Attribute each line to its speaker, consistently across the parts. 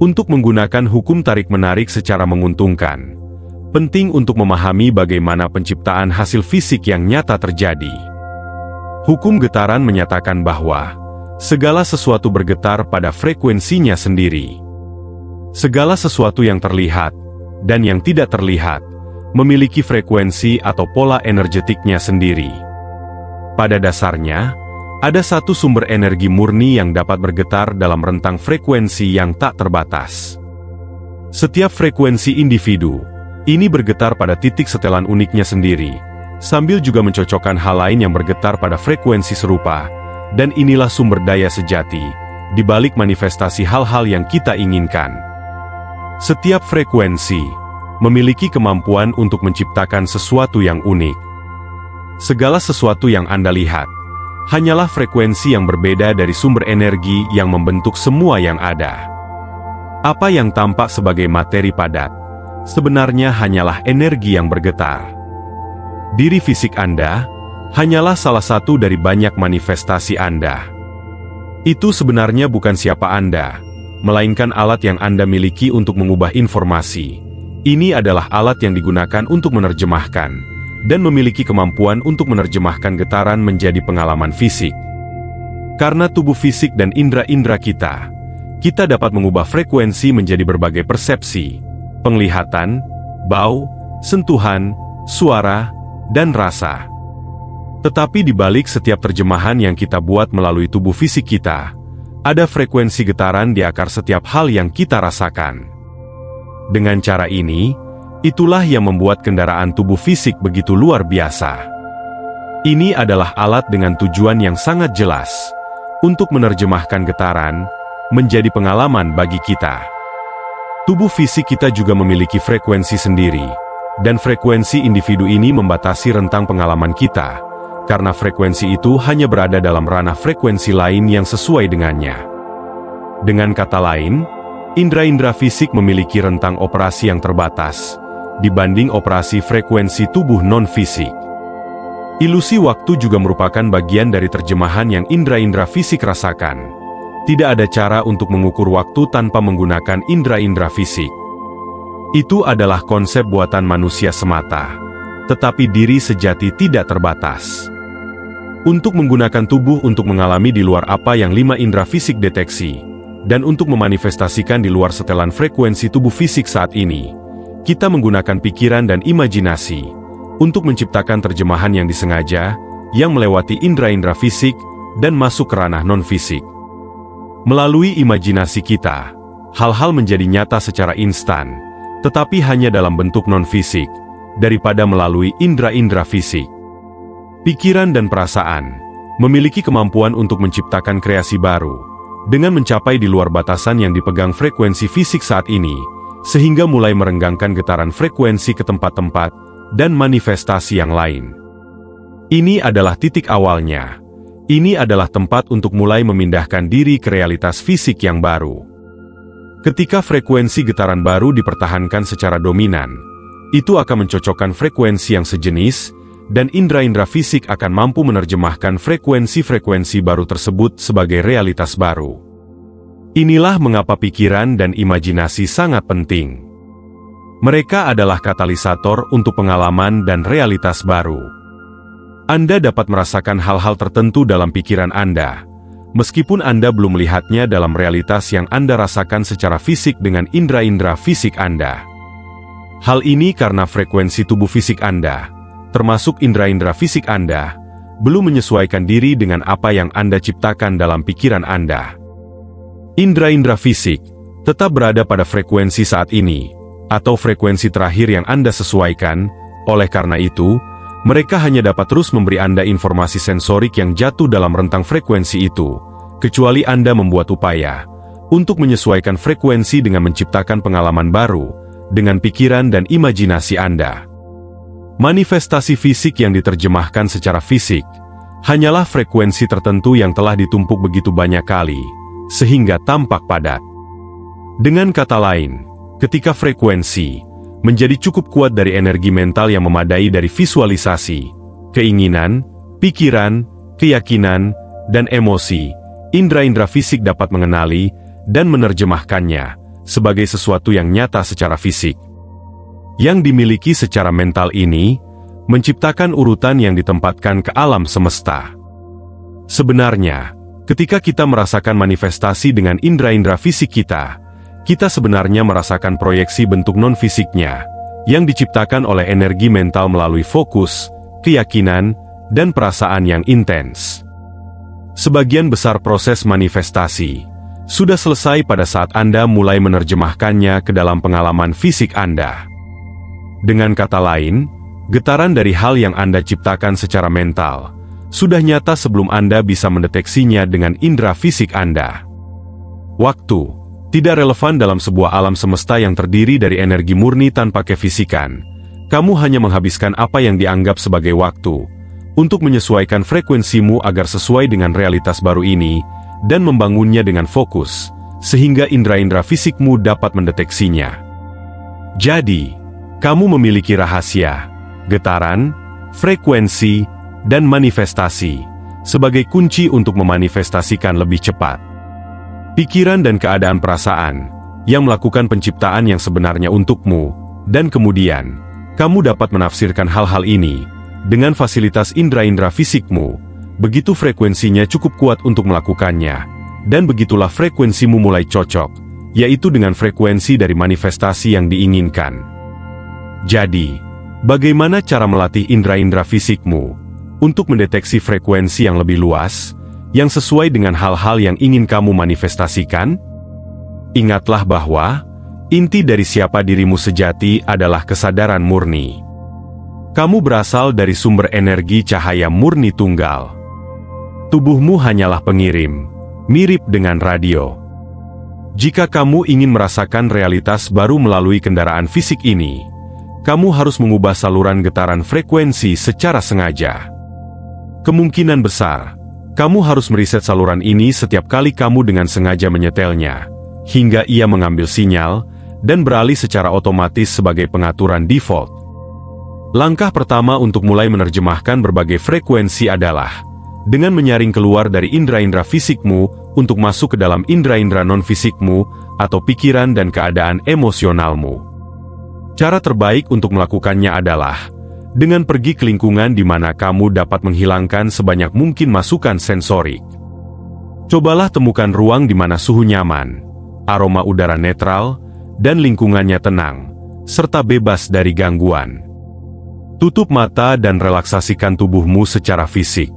Speaker 1: Untuk menggunakan hukum tarik-menarik secara menguntungkan, penting untuk memahami bagaimana penciptaan hasil fisik yang nyata terjadi. Hukum getaran menyatakan bahwa segala sesuatu bergetar pada frekuensinya sendiri. Segala sesuatu yang terlihat dan yang tidak terlihat memiliki frekuensi atau pola energetiknya sendiri. Pada dasarnya, ada satu sumber energi murni yang dapat bergetar dalam rentang frekuensi yang tak terbatas. Setiap frekuensi individu ini bergetar pada titik setelan uniknya sendiri, sambil juga mencocokkan hal lain yang bergetar pada frekuensi serupa, dan inilah sumber daya sejati di balik manifestasi hal-hal yang kita inginkan. Setiap frekuensi memiliki kemampuan untuk menciptakan sesuatu yang unik. Segala sesuatu yang Anda lihat hanyalah frekuensi yang berbeda dari sumber energi yang membentuk semua yang ada. Apa yang tampak sebagai materi padat sebenarnya hanyalah energi yang bergetar. Diri fisik Anda hanyalah salah satu dari banyak manifestasi Anda. Itu sebenarnya bukan siapa Anda, melainkan alat yang Anda miliki untuk mengubah informasi. Ini adalah alat yang digunakan untuk menerjemahkan dan memiliki kemampuan untuk menerjemahkan getaran menjadi pengalaman fisik. Karena tubuh fisik dan indera-indera kita dapat mengubah frekuensi menjadi berbagai persepsi, penglihatan, bau, sentuhan, suara, dan rasa. Tetapi di balik setiap terjemahan yang kita buat melalui tubuh fisik kita, ada frekuensi getaran di akar setiap hal yang kita rasakan. Dengan cara ini, itulah yang membuat kendaraan tubuh fisik begitu luar biasa. Ini adalah alat dengan tujuan yang sangat jelas, untuk menerjemahkan getaran menjadi pengalaman bagi kita. Tubuh fisik kita juga memiliki frekuensi sendiri, dan frekuensi individu ini membatasi rentang pengalaman kita, karena frekuensi itu hanya berada dalam ranah frekuensi lain yang sesuai dengannya. Dengan kata lain, indera-indera fisik memiliki rentang operasi yang terbatas dibanding operasi frekuensi tubuh non-fisik. Ilusi waktu juga merupakan bagian dari terjemahan yang indera-indera fisik rasakan. Tidak ada cara untuk mengukur waktu tanpa menggunakan indera-indera fisik. Itu adalah konsep buatan manusia semata, tetapi diri sejati tidak terbatas. Untuk menggunakan tubuh untuk mengalami di luar apa yang 5 indera fisik deteksi, dan untuk memanifestasikan di luar setelan frekuensi tubuh fisik saat ini, kita menggunakan pikiran dan imajinasi untuk menciptakan terjemahan yang disengaja, yang melewati indera-indera fisik dan masuk ke ranah non-fisik. Melalui imajinasi kita, hal-hal menjadi nyata secara instan, tetapi hanya dalam bentuk non-fisik, daripada melalui indera-indera fisik. Pikiran dan perasaan memiliki kemampuan untuk menciptakan kreasi baru, dengan mencapai di luar batasan yang dipegang frekuensi fisik saat ini, sehingga mulai merenggangkan getaran frekuensi ke tempat-tempat dan manifestasi yang lain. Ini adalah titik awalnya. Ini adalah tempat untuk mulai memindahkan diri ke realitas fisik yang baru. Ketika frekuensi getaran baru dipertahankan secara dominan, itu akan mencocokkan frekuensi yang sejenis, dan indera-indera fisik akan mampu menerjemahkan frekuensi-frekuensi baru tersebut sebagai realitas baru. Inilah mengapa pikiran dan imajinasi sangat penting. Mereka adalah katalisator untuk pengalaman dan realitas baru. Anda dapat merasakan hal-hal tertentu dalam pikiran Anda, meskipun Anda belum melihatnya dalam realitas yang Anda rasakan secara fisik dengan indera-indera fisik Anda. Hal ini karena frekuensi tubuh fisik Anda, termasuk indera-indera fisik Anda, belum menyesuaikan diri dengan apa yang Anda ciptakan dalam pikiran Anda. Indera-indera fisik tetap berada pada frekuensi saat ini, atau frekuensi terakhir yang Anda sesuaikan. Oleh karena itu, mereka hanya dapat terus memberi Anda informasi sensorik yang jatuh dalam rentang frekuensi itu, kecuali Anda membuat upaya untuk menyesuaikan frekuensi dengan menciptakan pengalaman baru dengan pikiran dan imajinasi Anda. Manifestasi fisik yang diterjemahkan secara fisik hanyalah frekuensi tertentu yang telah ditumpuk begitu banyak kali, sehingga tampak padat. Dengan kata lain, ketika frekuensi menjadi cukup kuat dari energi mental yang memadai dari visualisasi, keinginan, pikiran, keyakinan, dan emosi, indera-indera fisik dapat mengenali dan menerjemahkannya sebagai sesuatu yang nyata secara fisik. Yang dimiliki secara mental ini menciptakan urutan yang ditempatkan ke alam semesta. Sebenarnya, ketika kita merasakan manifestasi dengan indera-indera fisik kita sebenarnya merasakan proyeksi bentuk non-fisiknya, yang diciptakan oleh energi mental melalui fokus, keyakinan, dan perasaan yang intens. Sebagian besar proses manifestasi sudah selesai pada saat Anda mulai menerjemahkannya ke dalam pengalaman fisik Anda. Dengan kata lain, getaran dari hal yang Anda ciptakan secara mental sudah nyata sebelum Anda bisa mendeteksinya dengan indera fisik Anda. Waktu tidak relevan dalam sebuah alam semesta yang terdiri dari energi murni tanpa kefisikan. Kamu hanya menghabiskan apa yang dianggap sebagai waktu untuk menyesuaikan frekuensimu agar sesuai dengan realitas baru ini dan membangunnya dengan fokus, sehingga indera-indera fisikmu dapat mendeteksinya. Jadi, kamu memiliki rahasia, getaran, frekuensi, dan manifestasi sebagai kunci untuk memanifestasikan lebih cepat. Pikiran dan keadaan perasaan yang melakukan penciptaan yang sebenarnya untukmu, dan kemudian kamu dapat menafsirkan hal-hal ini dengan fasilitas indera-indera fisikmu. Begitu frekuensinya cukup kuat untuk melakukannya, dan begitulah frekuensimu mulai cocok, yaitu dengan frekuensi dari manifestasi yang diinginkan. Jadi, bagaimana cara melatih indera-indera fisikmu untuk mendeteksi frekuensi yang lebih luas, yang sesuai dengan hal-hal yang ingin kamu manifestasikan? Ingatlah bahwa inti dari siapa dirimu sejati adalah kesadaran murni. Kamu berasal dari sumber energi cahaya murni tunggal. Tubuhmu hanyalah pengirim, mirip dengan radio. Jika kamu ingin merasakan realitas baru melalui kendaraan fisik ini, kamu harus mengubah saluran getaran frekuensi secara sengaja. Kemungkinan besar, kamu harus meriset saluran ini setiap kali kamu dengan sengaja menyetelnya, hingga ia mengambil sinyal dan beralih secara otomatis sebagai pengaturan default. Langkah pertama untuk mulai menerjemahkan berbagai frekuensi adalah dengan menyaring keluar dari indera-indera fisikmu untuk masuk ke dalam indera-indera non-fisikmu atau pikiran dan keadaan emosionalmu. Cara terbaik untuk melakukannya adalah dengan pergi ke lingkungan di mana kamu dapat menghilangkan sebanyak mungkin masukan sensorik. Cobalah temukan ruang di mana suhu nyaman, aroma udara netral, dan lingkungannya tenang, serta bebas dari gangguan. Tutup mata dan relaksasikan tubuhmu secara fisik.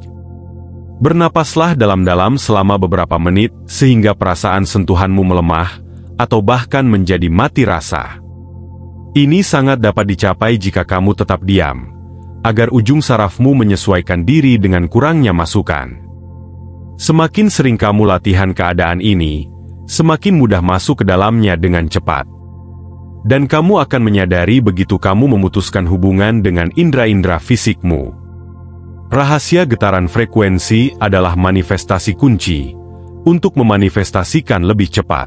Speaker 1: Bernapaslah dalam-dalam selama beberapa menit sehingga perasaan sentuhanmu melemah atau bahkan menjadi mati rasa. Ini sangat dapat dicapai jika kamu tetap diam, agar ujung sarafmu menyesuaikan diri dengan kurangnya masukan. Semakin sering kamu latihan keadaan ini, semakin mudah masuk ke dalamnya dengan cepat. Dan kamu akan menyadari begitu kamu memutuskan hubungan dengan indera-indera fisikmu. Rahasia getaran frekuensi adalah manifestasi kunci untuk memanifestasikan lebih cepat.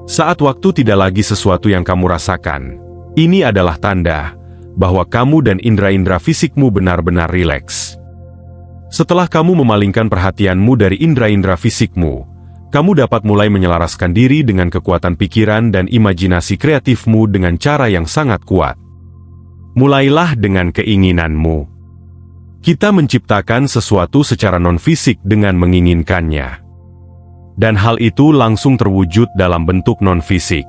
Speaker 1: Saat waktu tidak lagi sesuatu yang kamu rasakan, ini adalah tanda bahwa kamu dan indera-indera fisikmu benar-benar rileks. Setelah kamu memalingkan perhatianmu dari indera-indera fisikmu, kamu dapat mulai menyelaraskan diri dengan kekuatan pikiran dan imajinasi kreatifmu dengan cara yang sangat kuat. Mulailah dengan keinginanmu. Kita menciptakan sesuatu secara non-fisik dengan menginginkannya. Dan hal itu langsung terwujud dalam bentuk non-fisik.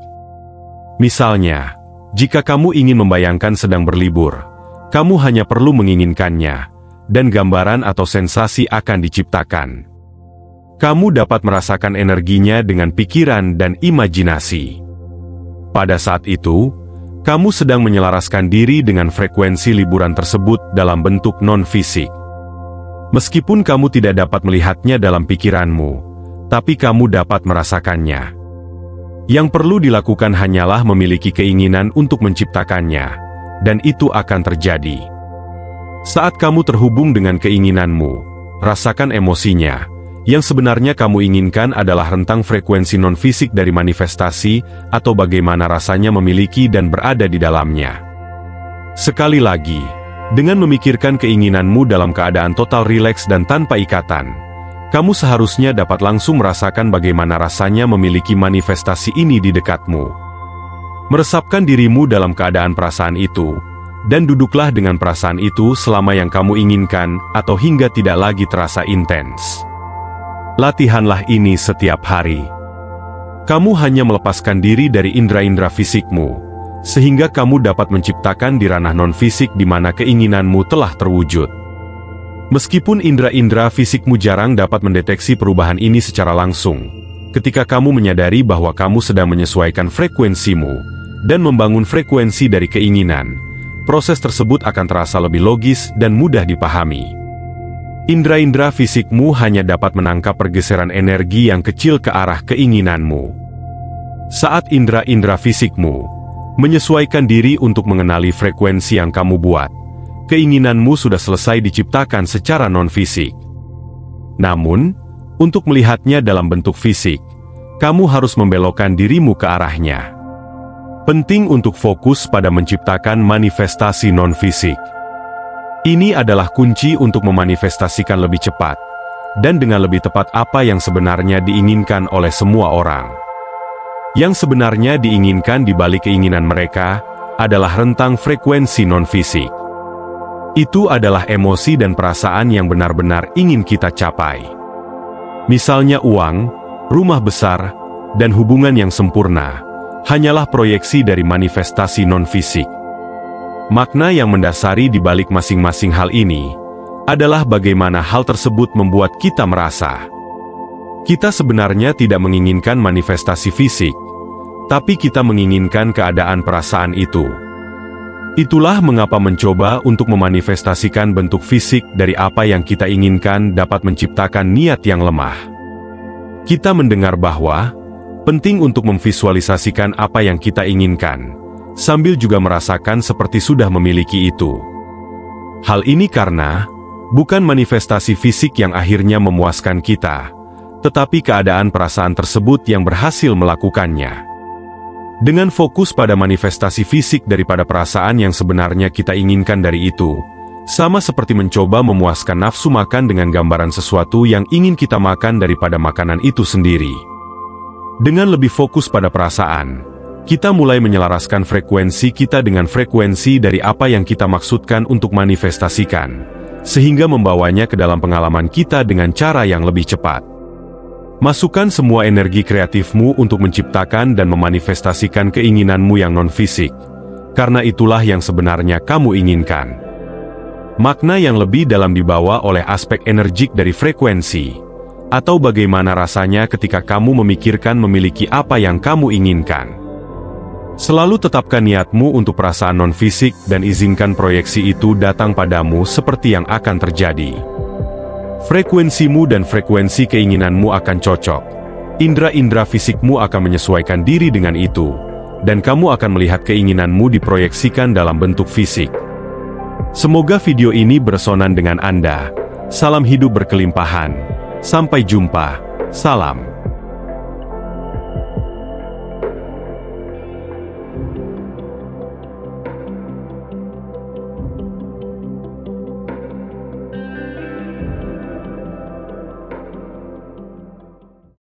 Speaker 1: Misalnya, jika kamu ingin membayangkan sedang berlibur, kamu hanya perlu menginginkannya, dan gambaran atau sensasi akan diciptakan. Kamu dapat merasakan energinya dengan pikiran dan imajinasi. Pada saat itu, kamu sedang menyelaraskan diri dengan frekuensi liburan tersebut dalam bentuk non-fisik. Meskipun kamu tidak dapat melihatnya dalam pikiranmu, tapi kamu dapat merasakannya. Yang perlu dilakukan hanyalah memiliki keinginan untuk menciptakannya, dan itu akan terjadi. Saat kamu terhubung dengan keinginanmu, rasakan emosinya. Yang sebenarnya kamu inginkan adalah rentang frekuensi non-fisik dari manifestasi atau bagaimana rasanya memiliki dan berada di dalamnya. Sekali lagi, dengan memikirkan keinginanmu dalam keadaan total rileks dan tanpa ikatan, kamu seharusnya dapat langsung merasakan bagaimana rasanya memiliki manifestasi ini di dekatmu. Meresapkan dirimu dalam keadaan perasaan itu, dan duduklah dengan perasaan itu selama yang kamu inginkan atau hingga tidak lagi terasa intens. Latihanlah ini setiap hari. Kamu hanya melepaskan diri dari indera-indera fisikmu, sehingga kamu dapat menciptakan di ranah non-fisik di mana keinginanmu telah terwujud. Meskipun indera-indera fisikmu jarang dapat mendeteksi perubahan ini secara langsung, ketika kamu menyadari bahwa kamu sedang menyesuaikan frekuensimu dan membangun frekuensi dari keinginan, proses tersebut akan terasa lebih logis dan mudah dipahami. Indera-indera fisikmu hanya dapat menangkap pergeseran energi yang kecil ke arah keinginanmu. Saat indera-indera fisikmu menyesuaikan diri untuk mengenali frekuensi yang kamu buat, keinginanmu sudah selesai diciptakan secara non-fisik. Namun, untuk melihatnya dalam bentuk fisik, kamu harus membelokkan dirimu ke arahnya. Penting untuk fokus pada menciptakan manifestasi non-fisik. Ini adalah kunci untuk memanifestasikan lebih cepat, dan dengan lebih tepat apa yang sebenarnya diinginkan oleh semua orang. Yang sebenarnya diinginkan di balik keinginan mereka adalah rentang frekuensi non-fisik. Itu adalah emosi dan perasaan yang benar-benar ingin kita capai. Misalnya uang, rumah besar, dan hubungan yang sempurna, hanyalah proyeksi dari manifestasi non-fisik. Makna yang mendasari di balik masing-masing hal ini adalah bagaimana hal tersebut membuat kita merasa. Kita sebenarnya tidak menginginkan manifestasi fisik, tapi kita menginginkan keadaan perasaan itu. Itulah mengapa mencoba untuk memanifestasikan bentuk fisik dari apa yang kita inginkan dapat menciptakan niat yang lemah. Kita mendengar bahwa penting untuk memvisualisasikan apa yang kita inginkan, sambil juga merasakan seperti sudah memiliki itu. Hal ini karena bukan manifestasi fisik yang akhirnya memuaskan kita, tetapi keadaan perasaan tersebut yang berhasil melakukannya. Dengan fokus pada manifestasi fisik daripada perasaan yang sebenarnya kita inginkan dari itu, sama seperti mencoba memuaskan nafsu makan dengan gambaran sesuatu yang ingin kita makan daripada makanan itu sendiri. Dengan lebih fokus pada perasaan, kita mulai menyelaraskan frekuensi kita dengan frekuensi dari apa yang kita maksudkan untuk manifestasikan, sehingga membawanya ke dalam pengalaman kita dengan cara yang lebih cepat. Masukkan semua energi kreatifmu untuk menciptakan dan memanifestasikan keinginanmu yang non-fisik, karena itulah yang sebenarnya kamu inginkan. Makna yang lebih dalam dibawa oleh aspek energik dari frekuensi, atau bagaimana rasanya ketika kamu memikirkan memiliki apa yang kamu inginkan. Selalu tetapkan niatmu untuk perasaan non-fisik dan izinkan proyeksi itu datang padamu seperti yang akan terjadi. Frekuensimu dan frekuensi keinginanmu akan cocok. Indera-indera fisikmu akan menyesuaikan diri dengan itu, dan kamu akan melihat keinginanmu diproyeksikan dalam bentuk fisik. Semoga video ini beresonan dengan Anda. Salam hidup berkelimpahan. Sampai jumpa. Salam.